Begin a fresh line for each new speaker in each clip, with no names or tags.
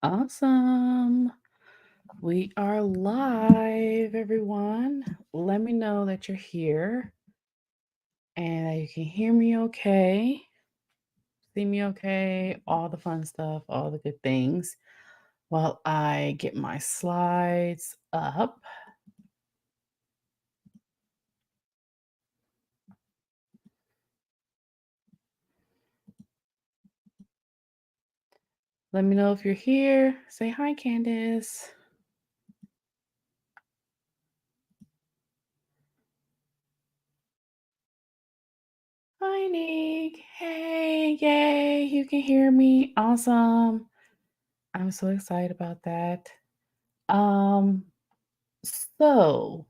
Awesome. We are live, everyone. Let me know that you're here and that you can hear me okay, see me okay, all the fun stuff, all the good things. While I get my slides up, let me know if you're here. Say hi, Candace. Hi, Nick. Hey, yay, you can hear me. Awesome. I'm so excited about that. Um, so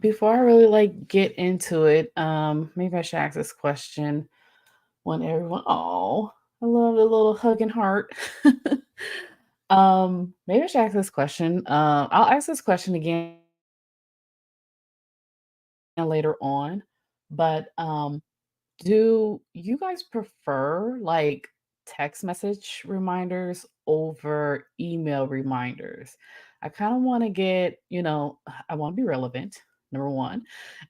before I really get into it, maybe I should ask this question when everyone I love the little hugging heart. Maybe I should ask this question. I'll ask this question again later on, but do you guys prefer text message reminders over email reminders? I kind of want to I want to be relevant, number one.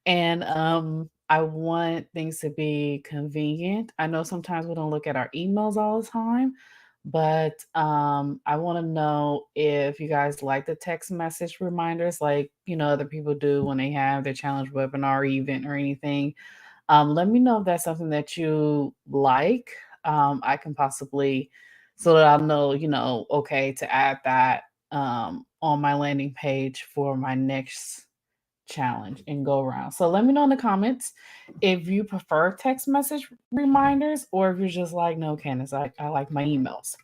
And I want things to be convenient. I know sometimes we don't look at our emails all the time, but I want to know if you guys like the text message reminders like, other people do when they have their challenge webinar event or anything. Let me know if that's something that you like. I can possibly, so that I'll know, okay, to add that on my landing page for my next challenge and go around. So let me know in the comments if you prefer text message reminders or if you're just like, no, Candace, I like my emails.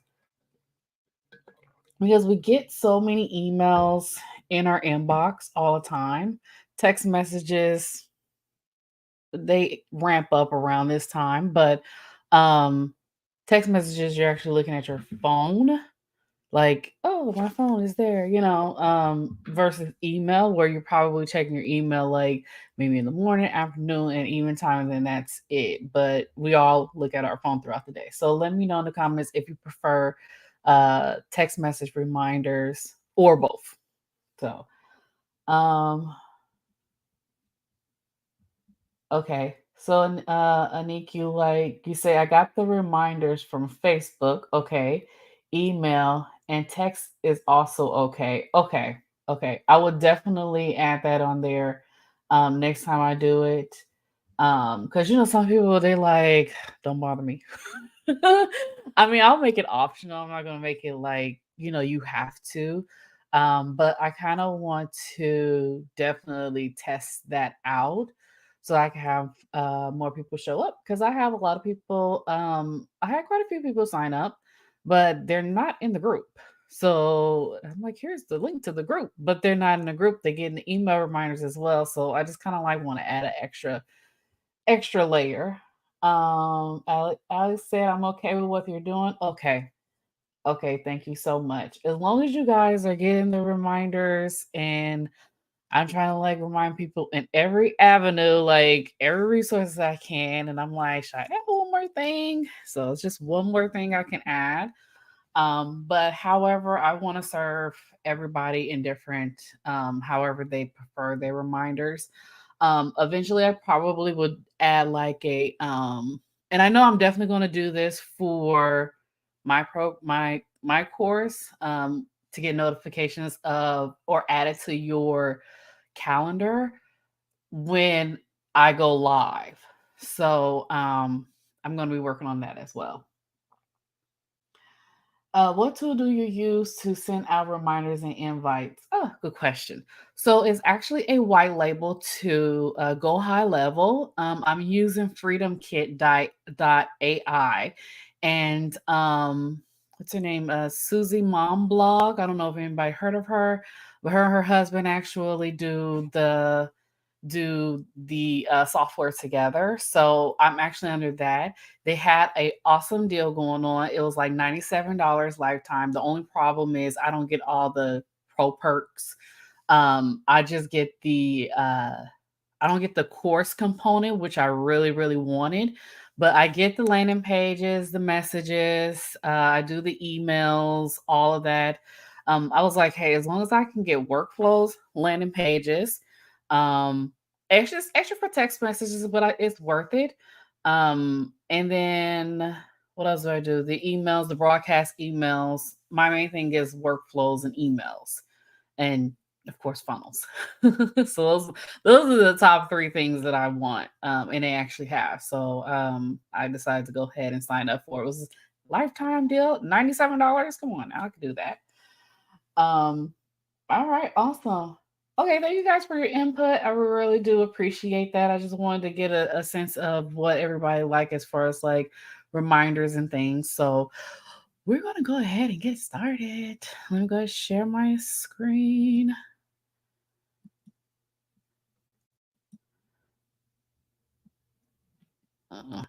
Because we get so many emails in our inbox all the time. Text messages, they ramp up around this time, but um text messages you're actually looking at your phone like, oh, my phone is there, versus email where you're probably checking your email like maybe in the morning, afternoon, and even time, and then that's it. But we all look at our phone throughout the day. So let me know in the comments if you prefer text message reminders or both. So um okay. So, Anik, you say, I got the reminders from Facebook. Okay. Email and text is also okay. Okay. Okay. I will definitely add that on there next time I do it. Because some people they like, don't bother me. I mean, I'll make it optional. I'm not gonna make it like, you have to. But I kind of want to definitely test that out so I can have more people show up because I have a lot of people. I had quite a few people sign up, but they're not in the group. So I'm like, here's the link to the group, but they're not in the group. They get the email reminders as well. So I just kind of like want to add an extra layer. Alex said, I'm okay with what you're doing. Okay. Okay. Thank you so much. As long as you guys are getting the reminders and I'm trying to remind people in every avenue, like every resource I can. And I'm like, should I add one more thing? So it's just one more thing I can add. But however, I want to serve everybody in different, however they prefer their reminders. Eventually, I probably would add and I know I'm definitely going to do this for my course, to get notifications of or add it to your calendar when I go live. So, I'm going to be working on that as well. What tool do you use to send out reminders and invites? Oh, good question. So it's actually a white label to go high level. I'm using freedomkit.ai and what's her name? Susie Mom Blog. I don't know if anybody heard of her, but her and her husband actually do the software together. So I'm actually under that. They had a awesome deal going on. It was like $97 lifetime. The only problem is I don't get all the pro perks. I just get the I don't get the course component, which I really, really wanted. But I get the landing pages, the messages, I do the emails, all of that. I was like, hey, as long as I can get workflows, landing pages, um, extra for text messages, but it's worth it. And then what else do I do? The emails, the broadcast emails. My main thing is workflows and emails, and of course funnels. So those are the top three things that I want, and they actually have. So I decided to go ahead and sign up for it. It was a lifetime deal, $97. Come on, now I can do that. Um, all right, awesome. Okay, thank you guys for your input. I really do appreciate that. I just wanted to get a sense of what everybody like as far as like reminders and things. So we're gonna go ahead and get started. Let me go ahead and share my screen. Uh,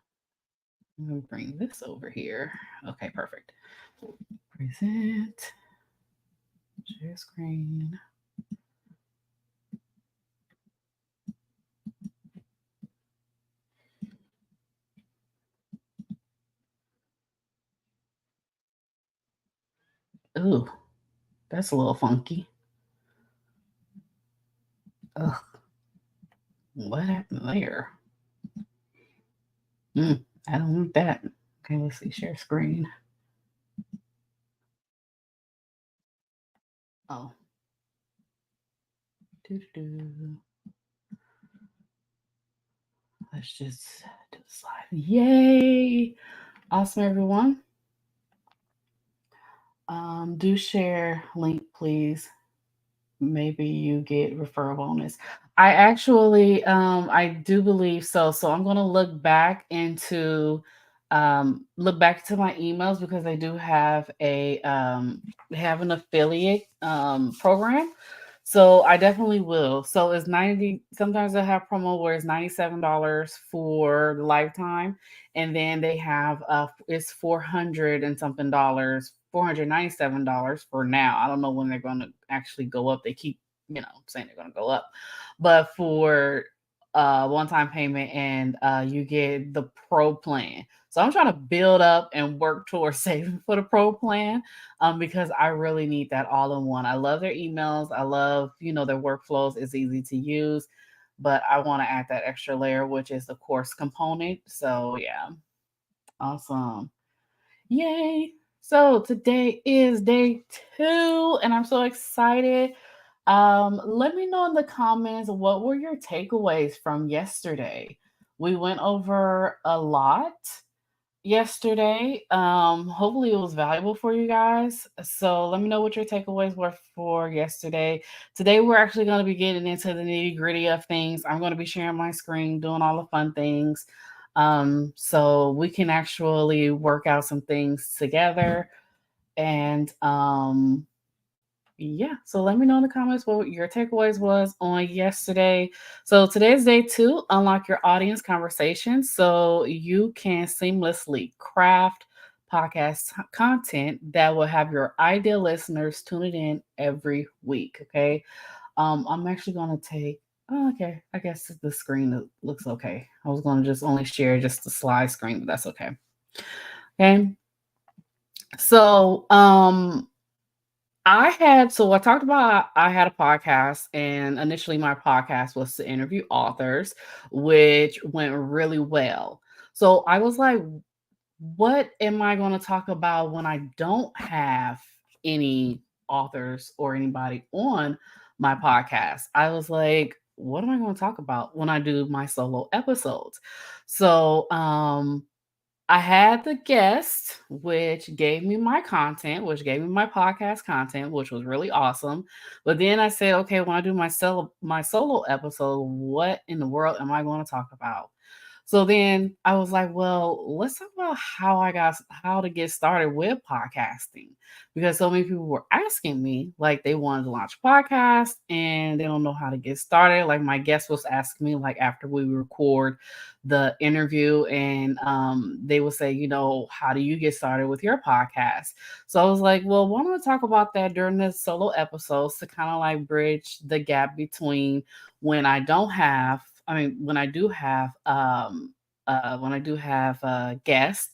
I'm gonna bring this over here. Okay, perfect. Present, share screen. Ooh, that's a little funky. Ugh, what happened there? I don't want that. Okay, let's see, share screen. Oh, doo-doo-doo. Let's just do the slide. Yay! Awesome, everyone. Do share link, please. Maybe you get referral bonus. I actually, I do believe so. So I'm gonna look back to my emails because they do have they have an affiliate program. So I definitely will. So it's 90, sometimes they have promo where it's $97 for the lifetime, and then they have it's 400 and something dollars, $497 for now. I don't know when they're gonna actually go up. They keep, saying they're gonna go up. But for one-time payment, and you get the pro plan. So I'm trying to build up and work towards saving for the pro plan, because I really need that all in one. I love their emails. I love, their workflows. It's easy to use, but I want to add that extra layer, which is the course component. So yeah, awesome. Yay. So today is day 2, and I'm so excited. Let me know in the comments, what were your takeaways from yesterday? We went over a lot yesterday. Hopefully it was valuable for you guys. So let me know what your takeaways were for yesterday. Today we're actually going to be getting into the nitty-gritty of things. I'm going to be sharing my screen, doing all the fun things. So we can actually work out some things together. And yeah, so let me know in the comments what your takeaways was on yesterday. So today's day 2, unlock your audience conversation so you can seamlessly craft podcast content that will have your ideal listeners tuning in every week. Okay. I'm actually gonna take, oh, okay, I guess the screen looks okay. I was gonna just only share just the slide screen, but that's okay. Okay. So I talked about I had a podcast, and initially my podcast was to interview authors, which went really well. So I was like, what am I going to talk about when I don't have any authors or anybody on my podcast? I was like, what am I going to talk about when I do my solo episodes? So I had the guest, which gave me my content, which gave me my podcast content, which was really awesome. But then I said, okay, when I do my solo episode, what in the world am I going to talk about? So then I was like, well, let's talk about how to get started with podcasting, because so many people were asking me, like, they wanted to launch a podcast and they don't know how to get started. Like, my guest was asking me, like, after we record the interview, and they would say, how do you get started with your podcast? So I was like, well, why don't I talk about that during the solo episodes to kind of like bridge the gap between when I do have when I do have guests,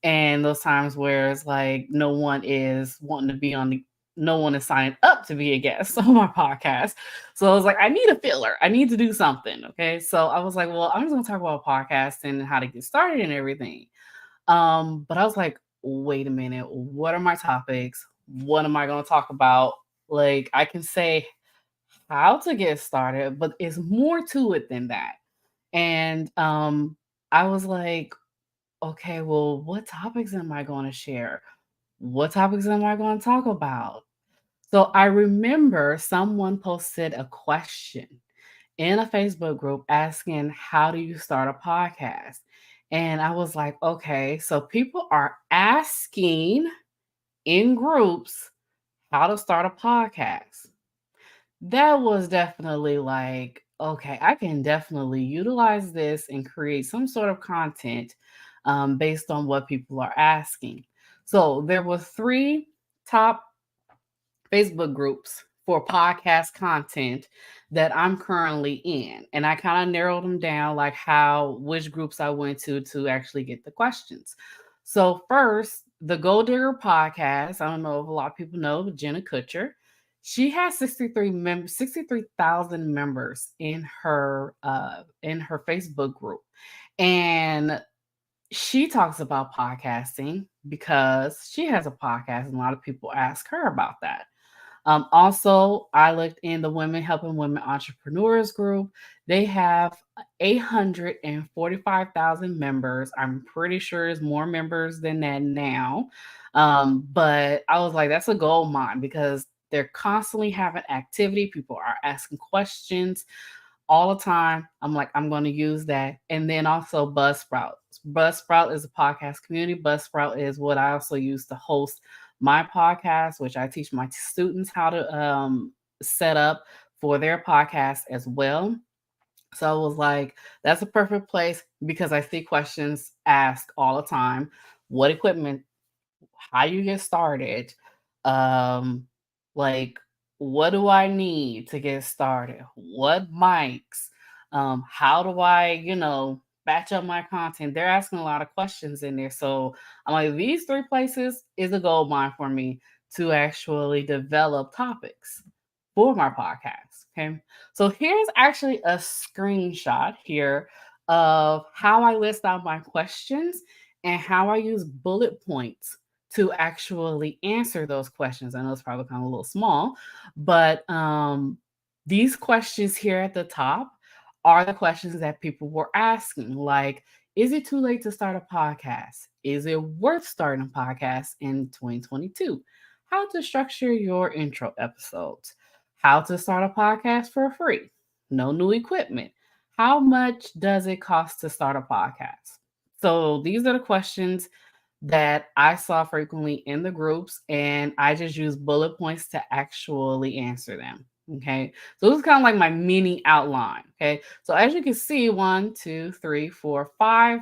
and those times where it's like no one is wanting to be on the no one is signing up to be a guest on my podcast. So I was like, I need a filler. I need to do something. Okay. So I was like, well, I'm just gonna talk about podcasting and how to get started and everything. But I was like, wait a minute, what are my topics? What am I gonna talk about? Like I can say how to get started, but it's more to it than that. And I was like, okay, well, what topics am I going to share? What topics am I going to talk about? So I remember someone posted a question in a Facebook group asking, how do you start a podcast? And I was like, okay, so people are asking in groups how to start a podcast. That was definitely like, okay, I can definitely utilize this and create some sort of content based on what people are asking. So there were three top Facebook groups for podcast content that I'm currently in. And I kind of narrowed them down, like which groups I went to actually get the questions. So, first, the Gold Digger podcast. I don't know if a lot of people know, but Jenna Kutcher. She has 63,000 members in her Facebook group. And she talks about podcasting because she has a podcast and a lot of people ask her about that. Also, I looked in the Women Helping Women Entrepreneurs group. They have 845,000 members. I'm pretty sure there's more members than that now. But I was like, that's a gold mine because they're constantly having activity. People are asking questions all the time. I'm like, I'm going to use that. And then also Buzzsprout. Buzzsprout is a podcast community. Buzzsprout is what I also use to host my podcast, which I teach my students how to set up for their podcast as well. So I was like, that's a perfect place because I see questions asked all the time. What equipment, how you get started, um, like what do I need to get started? What mics? How do I, batch up my content? They're asking a lot of questions in there. So I'm like, these three places is a gold mine for me to actually develop topics for my podcast. Okay. So here's actually a screenshot here of how I list out my questions and how I use bullet points to actually answer those questions. I know it's probably kind of a little small, but these questions here at the top are the questions that people were asking. Like, is it too late to start a podcast? Is it worth starting a podcast in 2022? How to structure your intro episodes? How to start a podcast for free? No new equipment. How much does it cost to start a podcast? So these are the questions that I saw frequently in the groups, and I just use bullet points to actually answer them. Okay. So this is kind of like my mini outline. Okay. So as you can see, one, two, three, four, five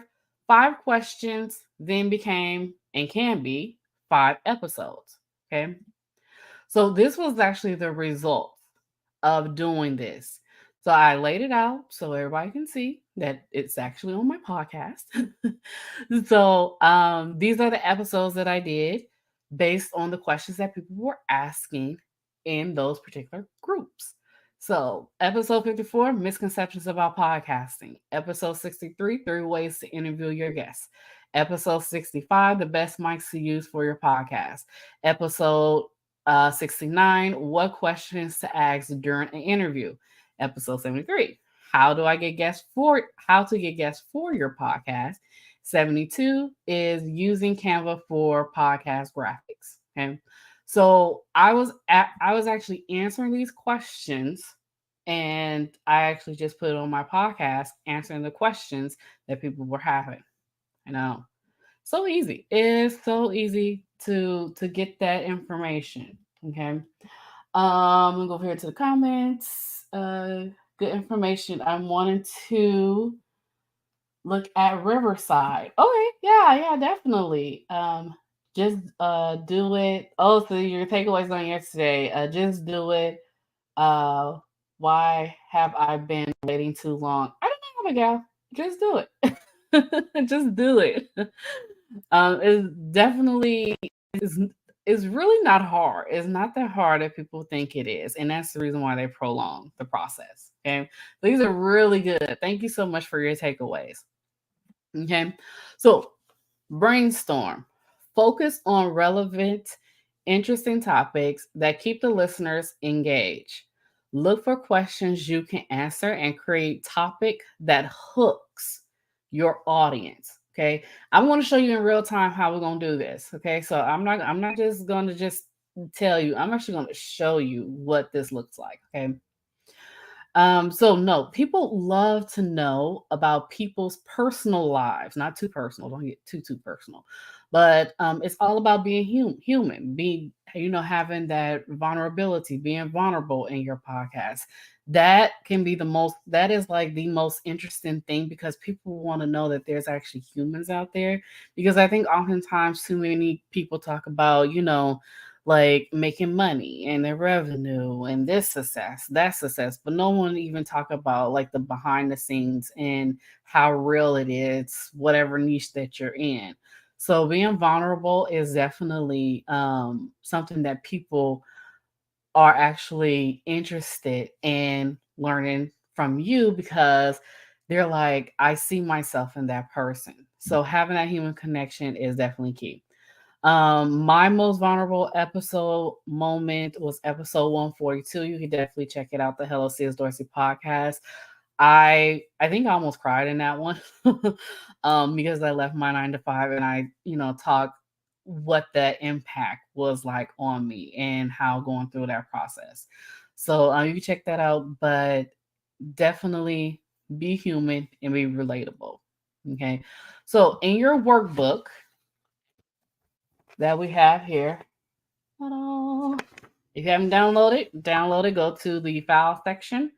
questions then became and can be 5 episodes. Okay. So this was actually the result of doing this. So I laid it out so everybody can see that it's actually on my podcast. So these are the episodes that I did based on the questions that people were asking in those particular groups. So episode 54, misconceptions about podcasting. Episode 63, 3 ways to interview your guests. Episode 65, the best mics to use for your podcast. Episode 69, what questions to ask during an interview. Episode 73, how to get guests for your podcast. 72 is using Canva for podcast graphics. Okay. So I was actually answering these questions and I actually just put it on my podcast answering the questions that people were having. I know. So easy. It's so easy to get that information. Okay. We'll go over here to the comments. Good information. I'm wanting to look at Riverside. Okay, yeah, definitely. Just do it. Oh, so your takeaways on yesterday. Just do it. Uh why have I been waiting too long? I don't know, Abigail. Just do it. Just do it. It's definitely is is really not hard. It's not that hard that people think it is, and that's the reason why they prolong the process. Okay, these are really good. Thank you so much for your takeaways. Okay, so brainstorm. Focus on relevant, interesting topics that keep the listeners engaged. Look for questions you can answer and create topic that hooks your audience. Okay. I'm going to show you in real time how we're going to do this. Okay. So I'm not just going to just tell you. I'm actually going to show you what this looks like. Okay. So no, people love to know about people's personal lives, not too personal, don't get too personal. But it's all about being human, being having that vulnerability, being vulnerable in your podcast. That is like the most interesting thing because people want to know that there's actually humans out there. Because I think oftentimes too many people talk about, like making money and their revenue and this success, that success, but no one even talk about like the behind the scenes and how real it is, whatever niche that you're in. So being vulnerable is definitely something that people are actually interested in learning from you because they're like, I see myself in that person. So having that human connection is definitely key. My most vulnerable episode moment was episode 142. You can definitely check it out, the Hello Sis Dorsey podcast. I think I almost cried in that one because I left my 9 to 5 and I, talked what that impact was like on me and how going through that process. So you can check that out, but definitely be human and be relatable. Okay. So in your workbook, that we have here. Ta-da. If you haven't download it, go to the file section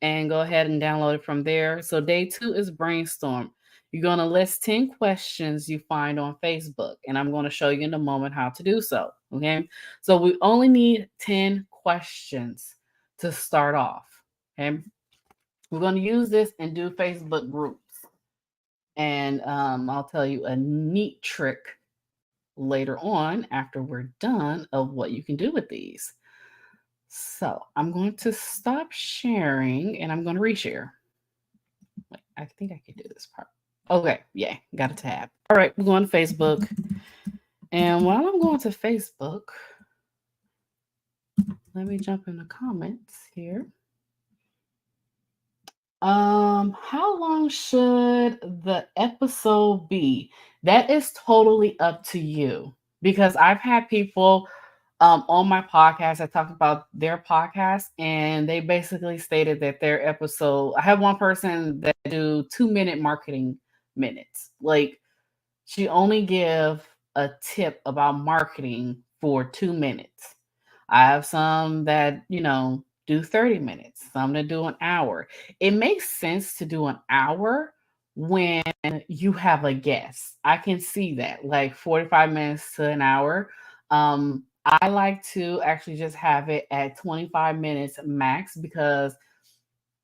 and go ahead and download it from there. So day 2 is brainstorm. You're going to list 10 questions you find on Facebook, and I'm going to show you in a moment how to do so. Okay. So we only need 10 questions to start off. Okay. We're going to use this and do Facebook groups. And I'll tell you a neat trick later on after we're done of what you can do with these. So I'm going to stop sharing and I'm going to reshare. Wait, I think I can do this part. Okay, yeah, got a tab. All right, we're going to Facebook. And while I'm going to Facebook, let me jump in the comments here. How long should the episode be? That is totally up to you because I've had people on my podcast that talked about their podcast and they basically stated that their episode. I have one person that do 2-minute marketing minutes. Like she only give a tip about marketing for 2 minutes. I have some that, do 30 minutes, some that do an hour. It makes sense to do an hour when you have a guest. I can see that, like 45 minutes to an hour. I like to actually just have it at 25 minutes max because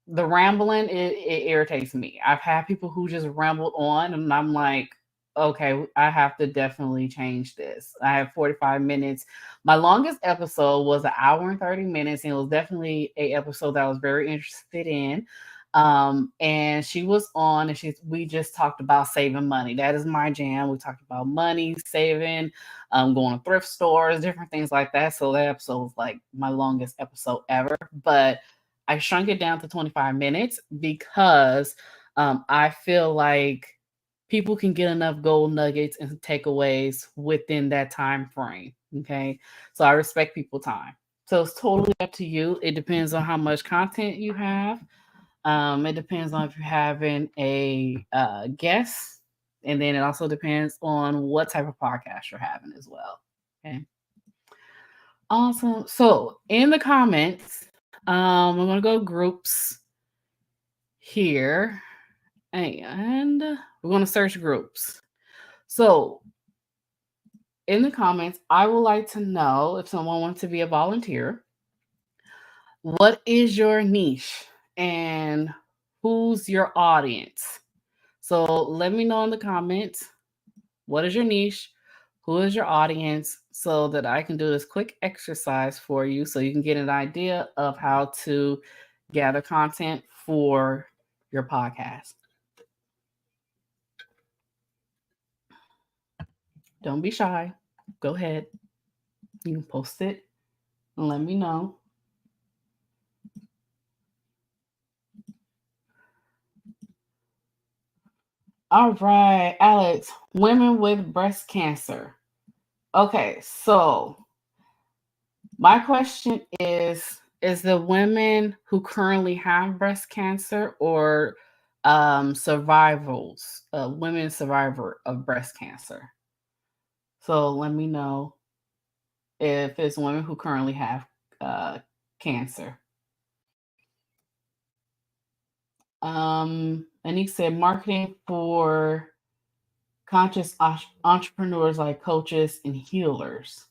the rambling it irritates me. I've had people who just rambled on, and I'm like, okay, I have to definitely change this. I have 45 minutes. My longest episode was an hour and 30 minutes, and it was definitely a episode that I was very interested in. And she was on, and we just talked about saving money. That is my jam. We talked about money, saving, going to thrift stores, different things like that. So that episode was like my longest episode ever. But I shrunk it down to 25 minutes because I feel like people can get enough gold nuggets and takeaways within that time frame. Okay. So I respect people time. So it's totally up to you. It depends on how much content you have. It depends on if you're having a guest. And then it also depends on what type of podcast you're having as well. Okay. Awesome. So in the comments, I'm going to go groups here and we're going to search groups. So in the comments, I would like to know if someone wants to be a volunteer. What is your niche and who's your audience? So let me know in the comments, what is your niche? Who is your audience? So that I can do this quick exercise for you so you can get an idea of how to gather content for your podcast. Don't be shy. Go ahead. You can post it and let me know. All right, Alex, women with breast cancer. Okay, so my question is the women who currently have breast cancer or survivals, women survivor of breast cancer? So let me know if it's women who currently have cancer. Anik said marketing for conscious entrepreneurs like coaches and healers.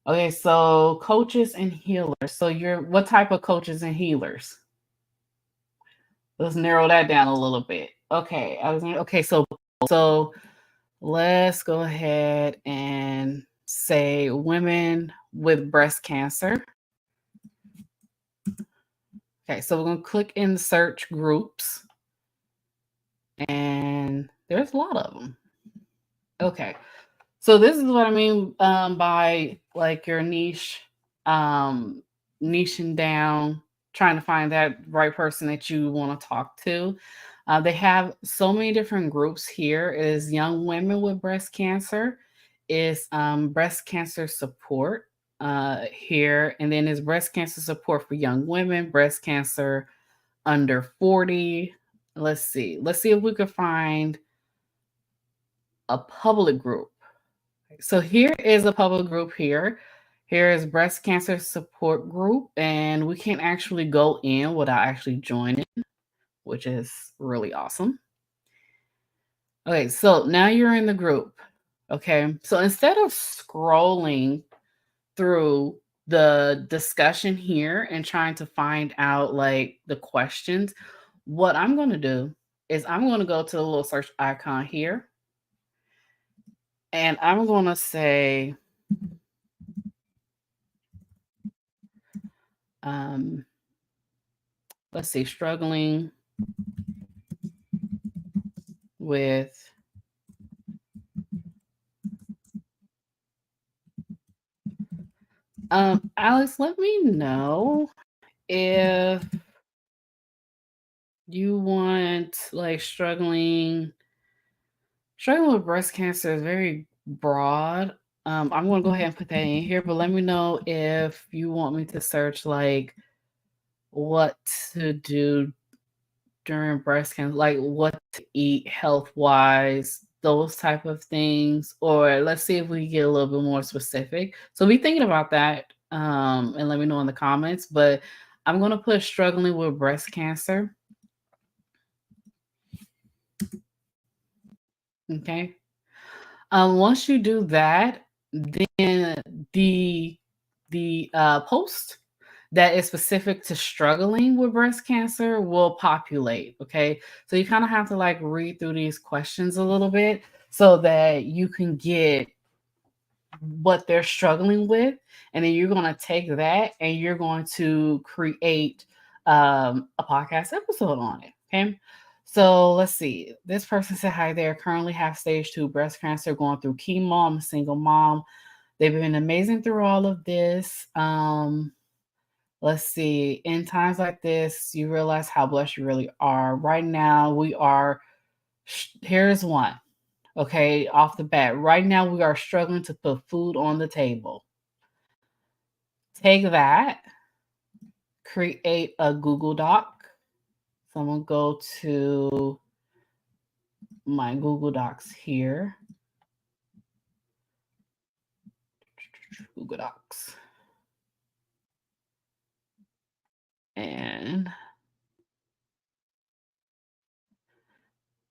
Okay, so coaches and healers. So you're what type of coaches and healers? Let's narrow that down a little bit. Okay, okay. So let's go ahead and say women with breast cancer. Okay, so we're gonna click in search groups, and there's a lot of them. Okay, so this is what I mean by like your niche, um, niching down, trying to find that right person that you want to talk to. They have so many different groups here. Is young women with breast cancer, is breast cancer support here, and then is breast cancer support for young women, breast cancer under 40. Let's see. Let's see if we could find a public group. So here is a public group here. Here is breast cancer support group, and we can actually go in without actually joining, which is really awesome. Okay, so now you're in the group. Okay, so instead of scrolling through the discussion here and trying to find out like the questions, what I'm going to do is I'm going to go to the little search icon here, and I'm going to say, um, let's see, struggling with Alex, let me know if you want like struggling with breast cancer is very broad. I'm gonna go ahead and put that in here, but let me know if you want me to search like what to do during breast cancer, like what to eat health wise, those type of things, or let's see if we get a little bit more specific. So be thinking about that, and let me know in the comments. But I'm gonna put struggling with breast cancer. Okay. Once you do that, then the post that is specific to struggling with breast cancer will populate. Okay. So you kind of have to like read through these questions a little bit so that you can get what they're struggling with. And then you're going to take that and you're going to create a podcast episode on it. Okay. So let's see. This person said, hi there. Currently have stage 2 breast cancer, going through chemo. I'm a single mom. They've been amazing through all of this. Let's see. In times like this, you realize how blessed you really are. Right now, we are. Here's one. Okay, off the bat. Right now, we are struggling to put food on the table. Take that, create a Google Doc. So I'm going to go to my Google Docs here. Google Docs. And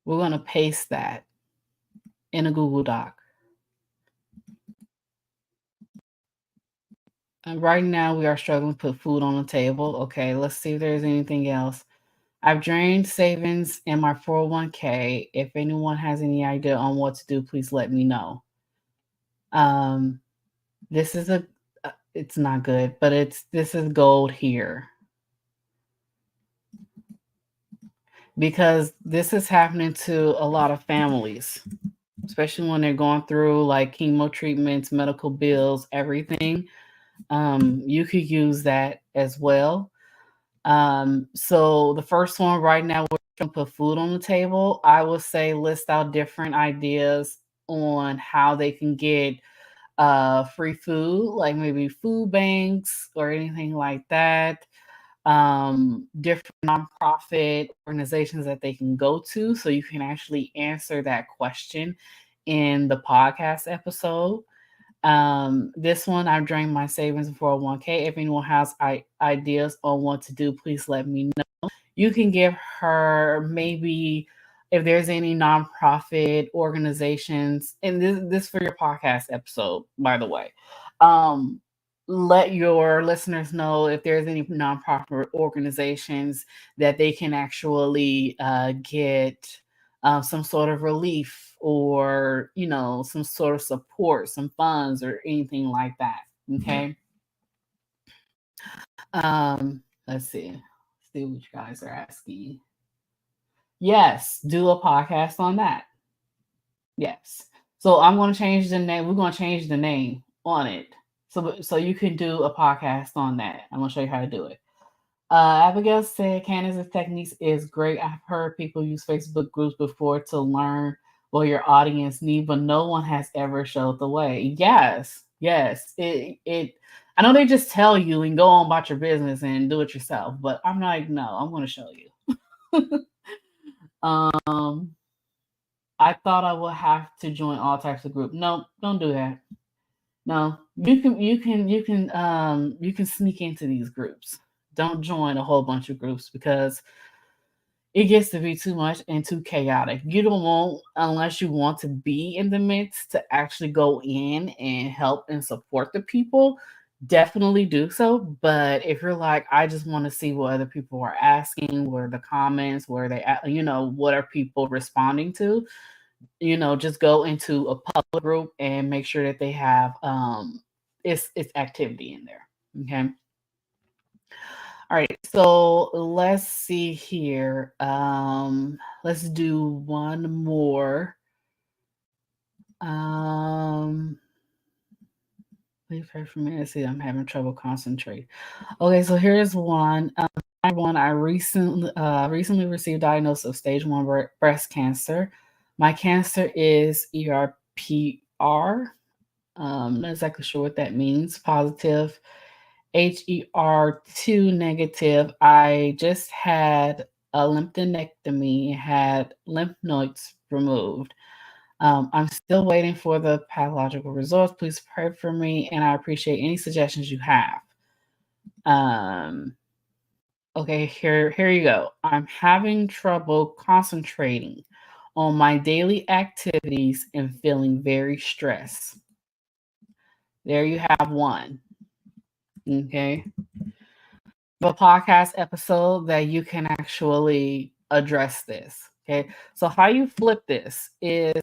we're going to paste that in a Google Doc. And right now, we are struggling to put food on the table. Okay, let's see if there's anything else. I've drained savings in my 401k. If anyone has any idea on what to do, please let me know. Um, this is it's not good, but this is gold here. Because this is happening to a lot of families, especially when they're going through like chemo treatments, medical bills, everything. You could use that as well. So the first one right now, we're going to put food on the table. I would say list out different ideas on how they can get free food, like maybe food banks or anything like that. Different nonprofit organizations that they can go to, so you can actually answer that question in the podcast episode. This one, I've drained my savings in 401k. If anyone has ideas on what to do, please let me know. You can give her maybe if there's any nonprofit organizations, and this for your podcast episode, by the way. Um, Let your listeners know if there's any nonprofit organizations that they can actually get some sort of relief or some sort of support, some funds or anything like that. Okay. Let's see. Let's see what you guys are asking. Yes, do a podcast on that. Yes. So I'm going to change the name. We're going to change the name on it. So you can do a podcast on that. I'm going to show you how to do it. Abigail said Candace's techniques is great. I've heard people use Facebook groups before to learn what your audience need, but no one has ever showed the way. Yes, yes. It I know they just tell you and go on about your business and do it yourself, but I'm like, no, I'm gonna show you. um I thought I would have to join all types of groups. No, don't do that. No, you can sneak into these groups. Don't join a whole bunch of groups because it gets to be too much and too chaotic. You don't want, unless you want to be in the midst, to actually go in and help and support the people. Definitely do so. But if you're like, I just want to see what other people are asking, what are the comments, where they, what are people responding to, just go into a public group and make sure that they have it's activity in there. Okay. All right, so let's see here. Let's do one more. Please pray for me. Let's see, I'm having trouble concentrating. Okay, so here's one. I recently received diagnosis of stage 1 breast cancer. My cancer is ERPR. Not exactly sure what that means. Positive. HER2 negative. I just had a lymphadenectomy, had lymph nodes removed. I'm still waiting for the pathological results. Please pray for me, and I appreciate any suggestions you have. Okay, here you go. I'm having trouble concentrating on my daily activities and feeling very stressed. There you have one. Okay. A podcast episode that you can actually address this. Okay. So how you flip this is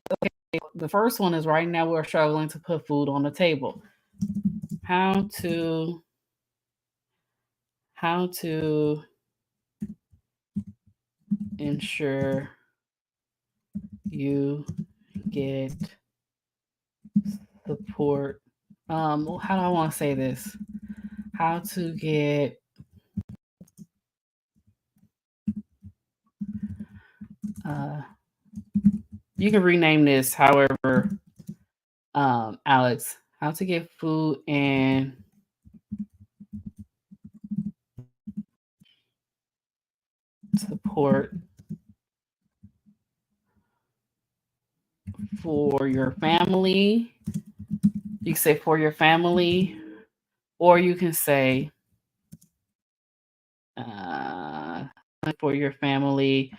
the first one is right now we're struggling to put food on the table. How to ensure you get support. How do I want to say this? How to get you can rename this however, Alex. How to get food and support for your family. You can say for your family, or you can say for your family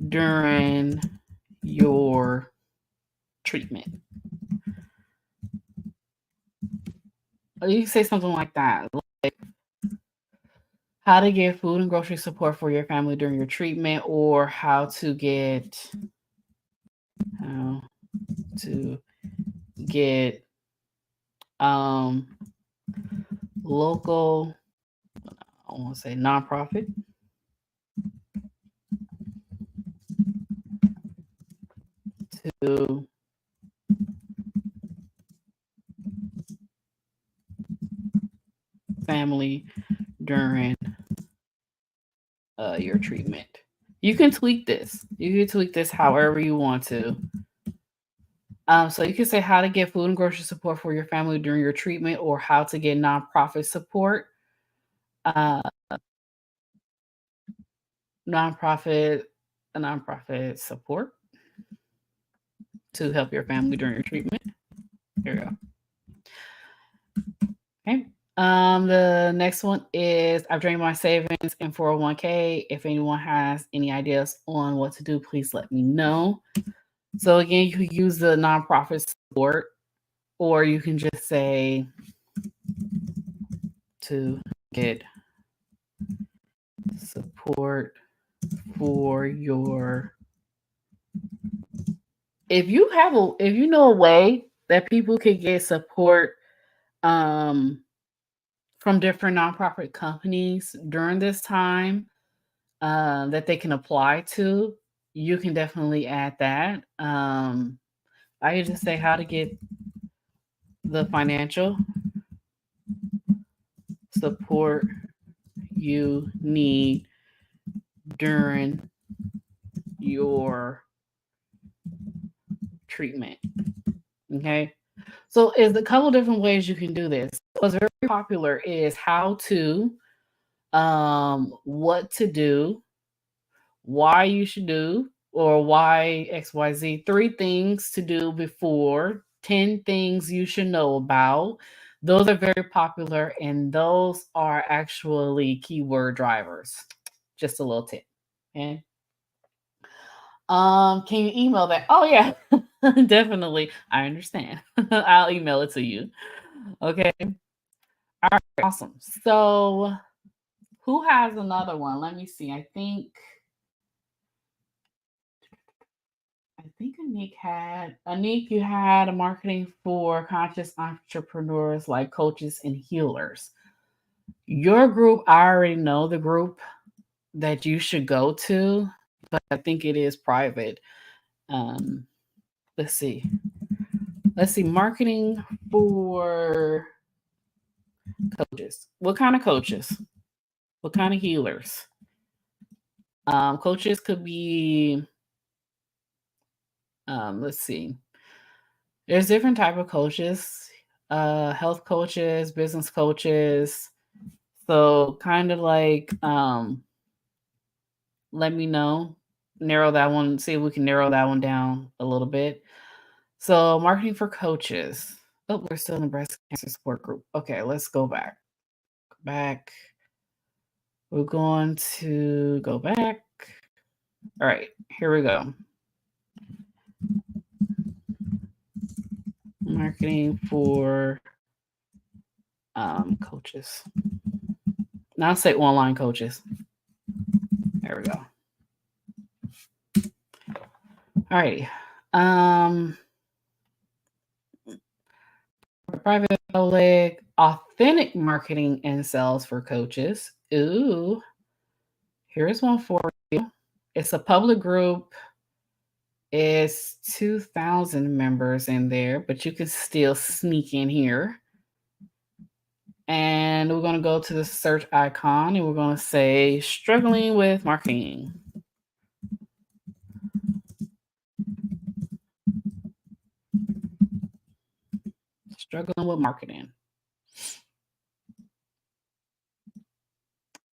during your treatment. Or you can say something like that. Like, how to get food and grocery support for your family during your treatment, or how to get um local, I want to say nonprofit to family during your treatment. You can tweak this. You can tweak this however you want to. So you can say how to get food and grocery support for your family during your treatment, or how to get nonprofit support. Uh, nonprofit, nonprofit support to help your family during your treatment. There you go. Okay. The next one is I've drained my savings in 401k. If anyone has any ideas on what to do, please let me know. So again, you can use the nonprofit support, or you can just say to get support for your, if you know a way that people can get support from different nonprofit companies during this time, that they can apply to, you can definitely add that. I could just say how to get the financial support you need during your treatment. Okay. So there's a couple different ways you can do this. What's very popular is how to, what to do, why you should do, or why XYZ, 3 things to do before, 10 things you should know about. Those are very popular, and those are actually keyword drivers. Just a little tip. Okay. Can you email that? Oh yeah, definitely. I understand. I'll email it to you. Okay. All right, awesome. So who has another one? Let me see. I think Anik, you had a marketing for conscious entrepreneurs like coaches and healers. Your group, I already know the group that you should go to, but I think it is private. Um, let's see. Marketing for coaches. What kind of coaches? What kind of healers? Coaches could be, let's see. There's different type of coaches, health coaches, business coaches. So kind of like, let me know, narrow that one, see if we can narrow that one down a little bit. So marketing for coaches. Oh, we're still in the breast cancer support group. Okay, let's go back. We're going to go back. All right, here we go. Marketing for coaches. Now I'll say online coaches. There we go. All right. Private, public, authentic marketing and sales for coaches. Ooh, here's one for you. It's a public group. It's 2,000 members in there, but you can still sneak in here. And we're going to go to the search icon and we're going to say struggling with marketing. Struggling with marketing.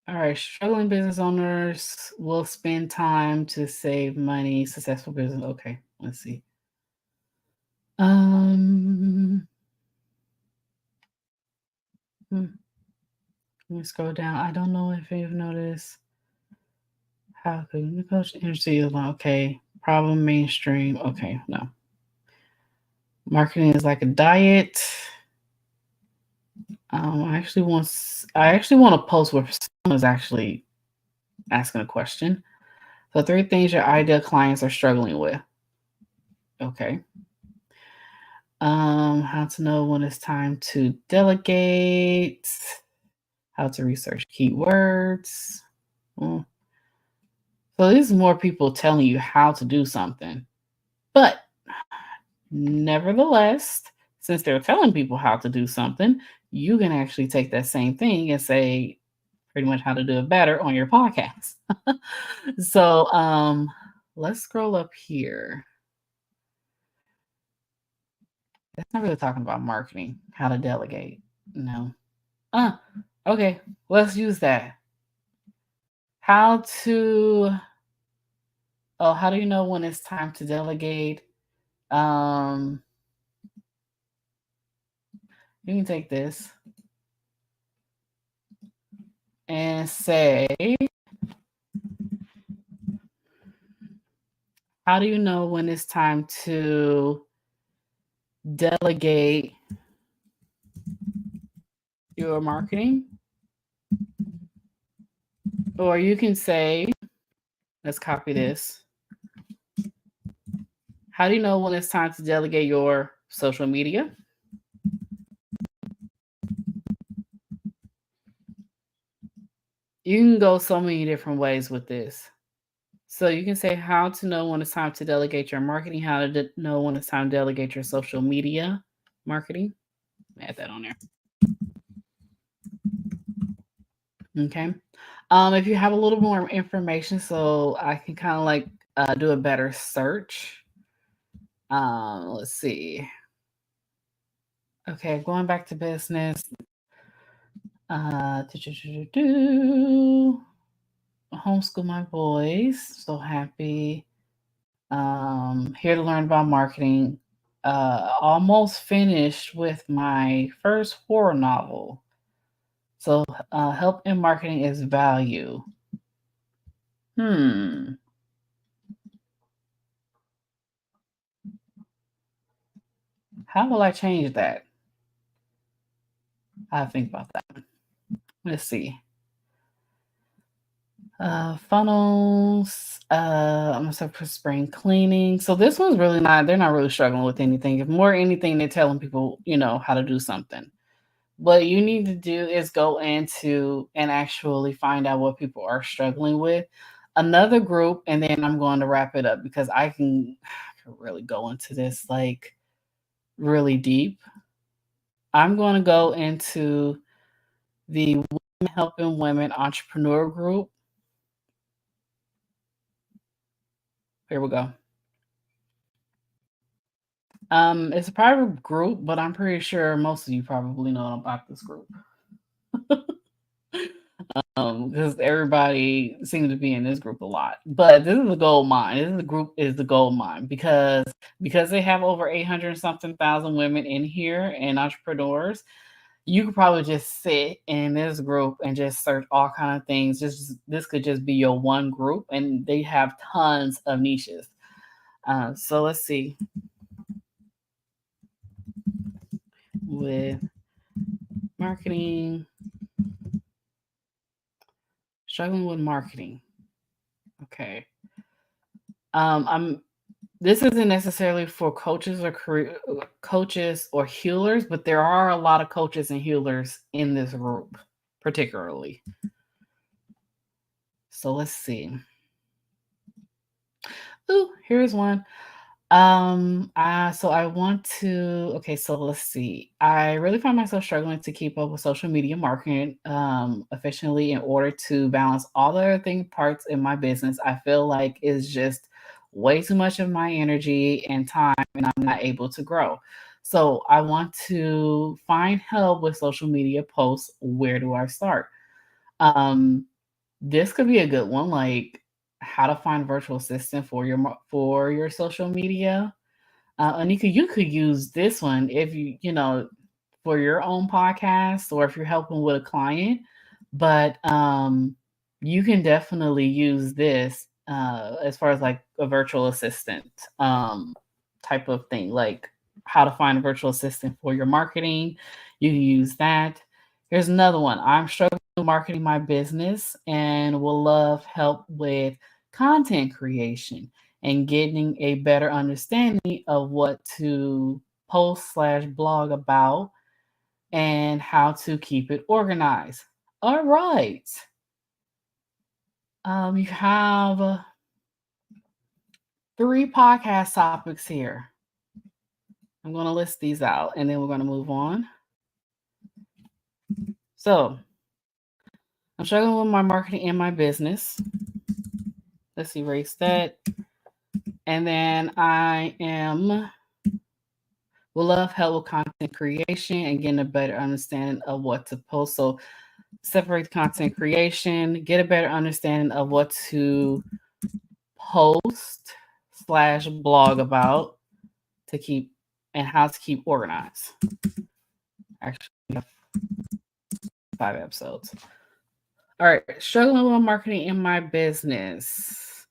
All right, struggling business owners will spend time to save money. Successful business. Okay, let's see. Let me scroll down. I don't know if you've noticed. How could you coach energy alone? Okay, problem mainstream. Okay, no. Marketing is like a diet. I actually want to post where someone is actually asking a question. So 3 things your ideal clients are struggling with. Okay. How to know when it's time to delegate, how to research keywords. Mm. So these are more people telling you how to do something. But nevertheless, since they're telling people how to do something, you can actually take that same thing and say pretty much how to do it better on your podcast. So let's scroll up here. That's not really talking about marketing, how to delegate. No. Okay, let's use that. How to how do you know when it's time to delegate? Um, you can take this and say, how do you know when it's time to delegate your marketing? Or you can say, let's copy this. How do you know when it's time to delegate your social media? You can go so many different ways with this. So you can say how to know when it's time to delegate your marketing, how to know when it's time to delegate your social media marketing. Add that on there. Okay. If you have a little more information, so I can kind of like do a better search. Let's see. Okay, going back to business. Homeschool my boys. So happy. Here to learn about marketing. Almost finished with my first horror novel. So help in marketing is value. How will I change that? I think about that. Let's see. Funnels. I'm gonna say for spring cleaning. So this one's really not. They're not really struggling with anything. If more anything, they're telling people, how to do something. What you need to do is go into and actually find out what people are struggling with. Another group, and then I'm going to wrap it up because I can really go into this like really deep. I'm going to go into the Women Helping Women Entrepreneur Group. Here we go. It's a private group, but I'm pretty sure most of you probably know about this group. Because everybody seems to be in this group a lot. But this is a gold mine. This is the group is the gold mine because they have over 800 something thousand women in here and entrepreneurs. You could probably just sit in this group and just search all kind of things. Just this could just be your one group, and they have tons of niches. So let's see. With marketing, struggling with marketing. Okay. This isn't necessarily for coaches or coaches or healers, but there are a lot of coaches and healers in this group, particularly. So let's see. Ooh, here's one. So I want to, okay, so let's see. I really find myself struggling to keep up with social media marketing efficiently in order to balance all the other parts in my business. I feel like it's just way too much of my energy and time, and I'm not able to grow. So I want to find help with social media posts. Where do I start? This could be a good one, like how to find virtual assistant for your social media. Anika, you could use this one if for your own podcast or if you're helping with a client. But you can definitely use this as far as like a virtual assistant type of thing, like how to find a virtual assistant for your marketing. You can use that. Here's another one. I'm struggling with marketing my business and will love help with content creation and getting a better understanding of what to post slash blog about and how to keep it organized. All right. You have 3 podcast topics here. I'm going to list these out and then we're going to move on. So, I'm struggling with my marketing and my business. Let's erase that. And then I will love help with content creation and getting a better understanding of what to post. So, separate content creation, get a better understanding of what to post slash blog about to keep and how to keep organized. Actually, we have 5 episodes. All right, struggling with marketing in my business.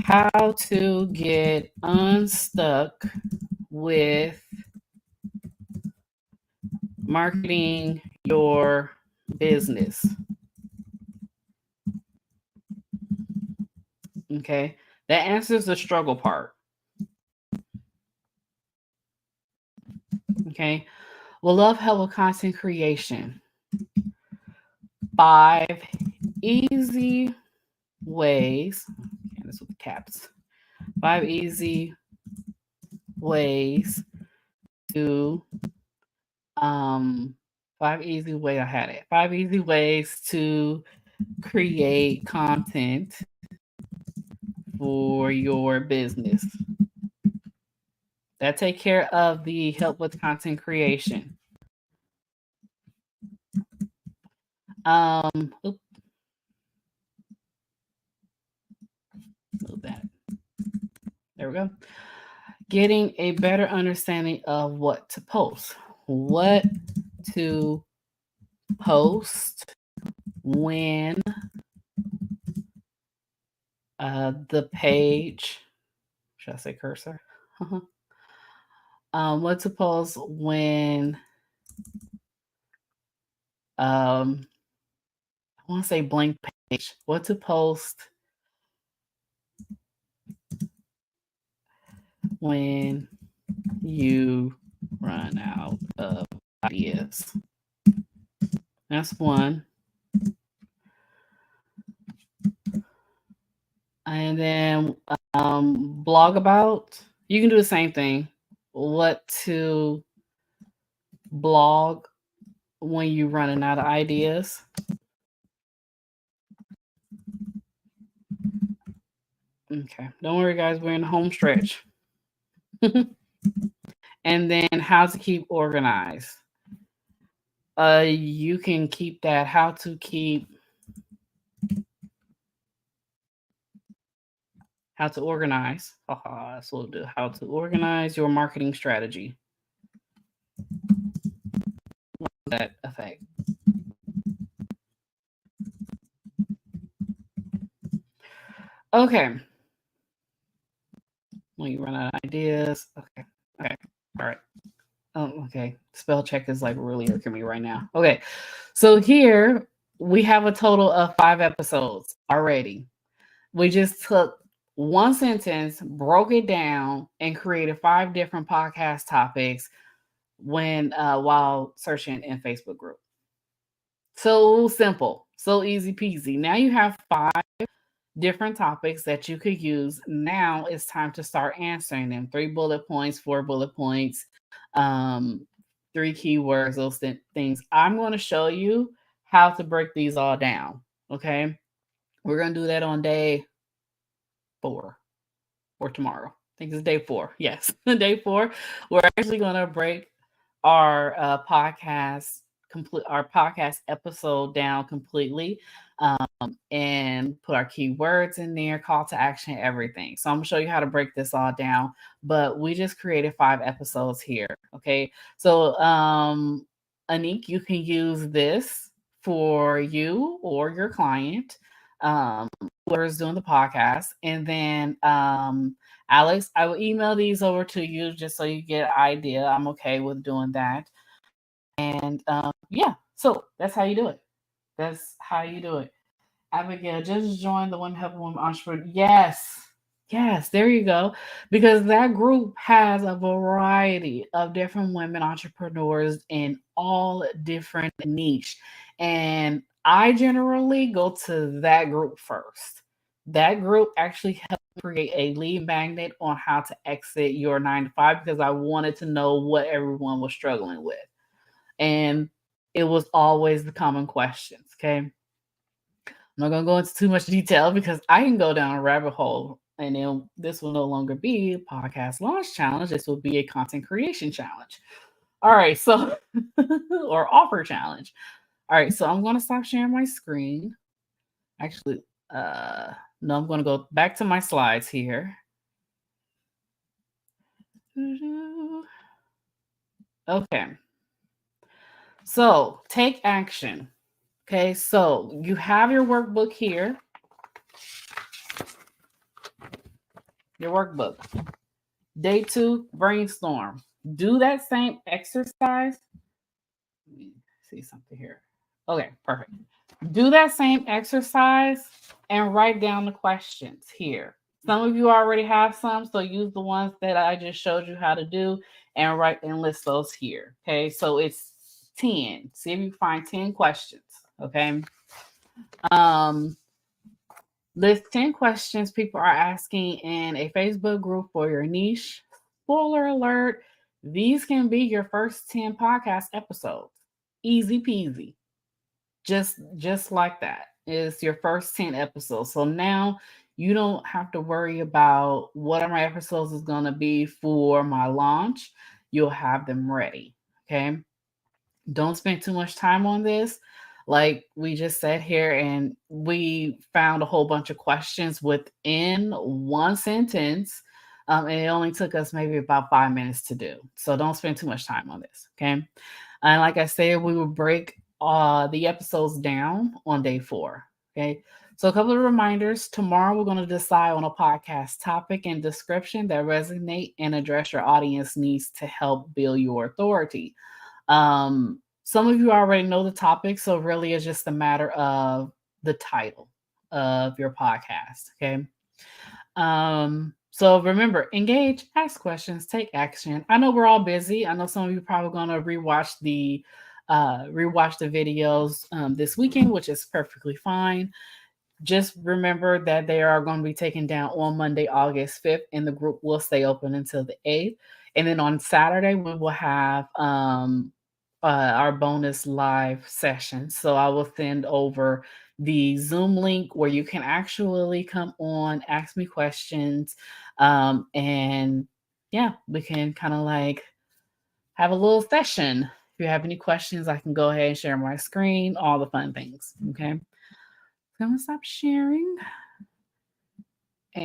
How to get unstuck with marketing your business. Okay, that answers the struggle part. Okay, we'll love help with content creation. 5 easy ways. Okay, this with the caps. 5 easy ways to 5 easy way I had it. 5 easy ways to create content for your business. That take care of the help with content creation. Move that. There we go. Getting a better understanding of what to post. What to post when the page, should I say cursor? What to post when I want to say blank page. What to post when you run out of ideas. That's one. And then blog about. You can do the same thing. What to blog when you're running out of ideas. Okay. Don't worry, guys. We're in the home stretch. And then how to keep organized. You can keep that. How to organize. That's what we'll do. How to organize your marketing strategy. What does that affect? Okay. When you run out of ideas. Okay. All right. Oh, okay. Spell check is like really irking me right now. Okay. So here we have a total of 5 episodes already. We just took one sentence, broke it down, and created 5 different podcast topics while searching in Facebook group. So simple, so easy peasy. Now you have 5 different topics that you could use. Now it's time to start answering them. 3 bullet points, 4 bullet points, 3 keywords, those things. I'm going to show you how to break these all down. Okay. We're going to do that on day 4 or tomorrow. I think it's day 4. Yes. Day 4. We're actually going to break our podcast episode down completely and put our keywords in there, call to action, everything. So I'm gonna show you how to break this all down, but we just created 5 episodes here. Okay. So Anik, you can use this for you or your client, whoever's doing the podcast. And then Alex, I will email these over to you just so you get an idea. I'm okay with doing that. And yeah, so that's how you do it. That's how you do it. Abigail, just join the One Help Woman Entrepreneur. Yes. Yes, there you go. Because that group has a variety of different women entrepreneurs in all different niche. And I generally go to that group first. That group actually helped create a lead magnet on how to exit your 9 to 5 because I wanted to know what everyone was struggling with. And it was always the common questions. Okay. I'm not going to go into too much detail because I can go down a rabbit hole, and then this will no longer be a podcast launch challenge. This will be a content creation challenge. All right. So, or offer challenge. All right. So I'm going to stop sharing my screen. Actually, no, I'm going to go back to my slides here. Okay. So take action. Okay. So you have your workbook here. Your workbook. Day 2, brainstorm. Do that same exercise. Let me see something here. Okay, perfect. Do that same exercise and write down the questions here. Some of you already have some, so use the ones that I just showed you how to do and write and list those here. Okay, so it's 10. See if you find 10 questions. Okay. Um, List 10 questions people are asking in a Facebook group for your niche. Spoiler alert, these can be your first 10 podcast episodes. Easy peasy. Just like that. It's your first 10 episodes. So now you don't have to worry about what are my episodes is going to be for my launch. You'll have them ready. Okay? Don't spend too much time on this. Like we just said here, and we found a whole bunch of questions within one sentence. And it only took us maybe about 5 minutes to do. So don't spend too much time on this. Okay. And like I said, we will break the episodes down on day 4. Okay. So a couple of reminders. Tomorrow we're going to decide on a podcast topic and description that resonate and address your audience needs to help build your authority. Some of you already know the topic, so really it's just a matter of the title of your podcast. Okay. So remember, engage, ask questions, take action. I know we're all busy. I know some of you probably gonna rewatch the videos this weekend, which is perfectly fine. Just remember that they are going to be taken down on Monday, August 5th, and the group will stay open until the 8th. And then on Saturday, we will have our bonus live session. So I will send over the Zoom link where you can actually come on, ask me questions, and yeah, we can kind of like have a little session. If you have any questions, I can go ahead and share my screen, all the fun things. Okay. I'm gonna stop sharing.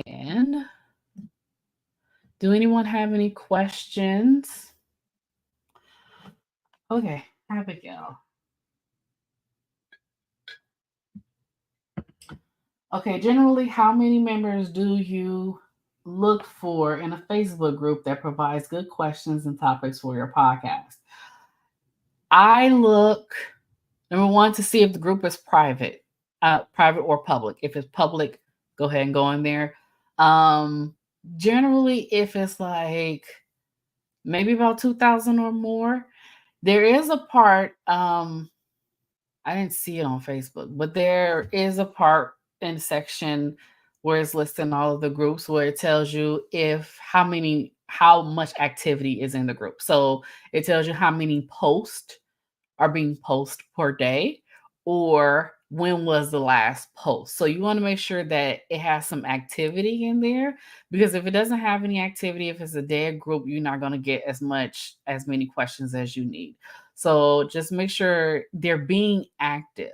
And do anyone have any questions? Okay, Abigail. Okay, generally, how many members do you look for in a Facebook group that provides good questions and topics for your podcast? I look, number one, to see if the group is private or public. If it's public, go ahead and go in there. Generally, if it's like maybe about 2,000 or more, there is a part, I didn't see it on Facebook, but there is a part in section where it's listing all of the groups where it tells you how much activity is in the group. So it tells you how many posts are being posted per day or when was the last post. So you want to make sure that it has some activity in there, because if it doesn't have any activity, if it's a dead group, you're not going to get as many questions as you need. So just make sure they're being active.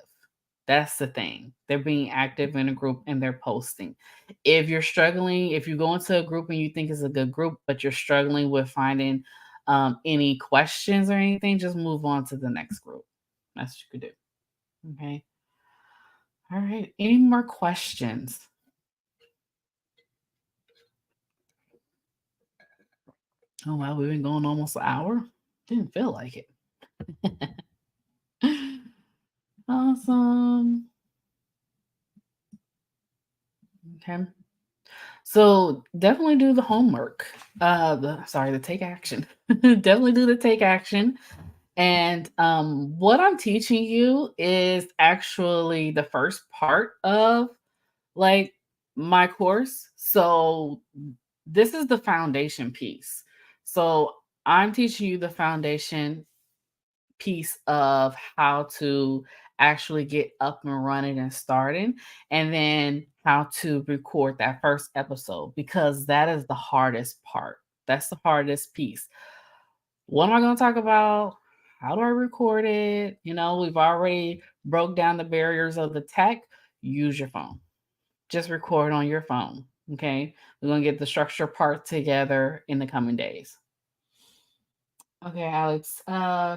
That's the thing. They're being active in a group and they're posting. If you're struggling, if you go into a group and you think it's a good group, but you're struggling with finding any questions or anything, just move on to the next group. That's what you could do. Okay. All right. Any more questions? Oh, wow. We've been going almost an hour. Didn't feel like it. Awesome. Okay. So definitely do the homework. The take action. Definitely do the take action. And what I'm teaching you is actually the first part of like my course. So this is the foundation piece. So I'm teaching you the foundation piece of how to actually get up and running and starting, and then how to record that first episode because that is the hardest part. That's the hardest piece. What am I going to talk about? How do I record it? We've already broke down the barriers of the tech. Use your phone. Just record on your phone. Okay. We're going to get the structure part together in the coming days. Okay, Alex.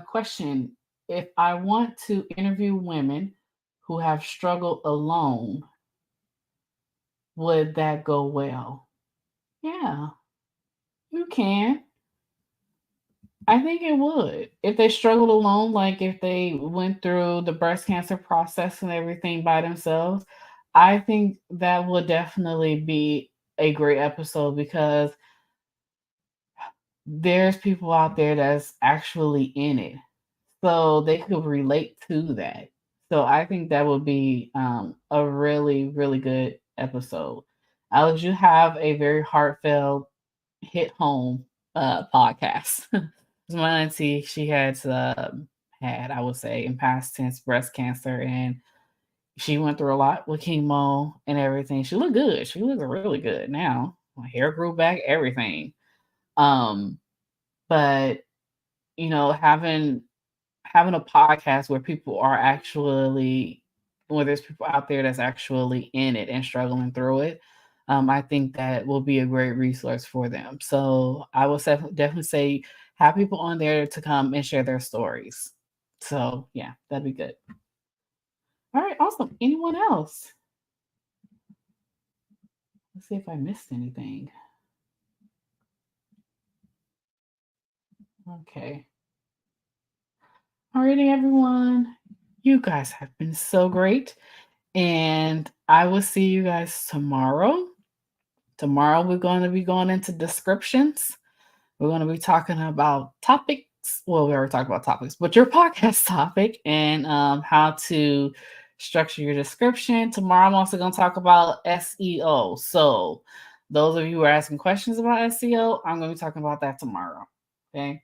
Question. If I want to interview women who have struggled alone, would that go well? Yeah, you can. I think it would. If they struggled alone, like if they went through the breast cancer process and everything by themselves, I think that would definitely be a great episode because there's people out there that's actually in it. So they could relate to that. So I think that would be a really, really good episode. Alex, you have a very heartfelt, hit home podcast. My auntie, she had, I would say, in past tense, breast cancer, and she went through a lot with chemo and everything. She looked good. She looks really good now. My hair grew back, everything. Um, but having a podcast where people are actually where there's people out there that's actually in it and struggling through it, I think that will be a great resource for them. So I will definitely say have people on there to come and share their stories. So yeah, that'd be good. All right, awesome. Anyone else? Let's see if I missed anything. Okay. Alrighty, everyone. You guys have been so great. And I will see you guys tomorrow. Tomorrow, we're going to be going into descriptions. We're going to be talking about topics. Well, we already talked about topics, but your podcast topic and how to structure your description. Tomorrow, I'm also going to talk about SEO. So, those of you who are asking questions about SEO, I'm going to be talking about that tomorrow. Okay.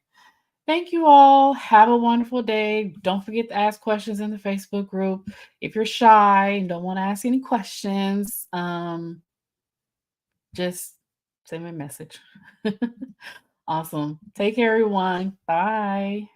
Thank you all. Have a wonderful day. Don't forget to ask questions in the Facebook group. If you're shy and don't want to ask any questions, just send me a message. Awesome. Take care, everyone. Bye.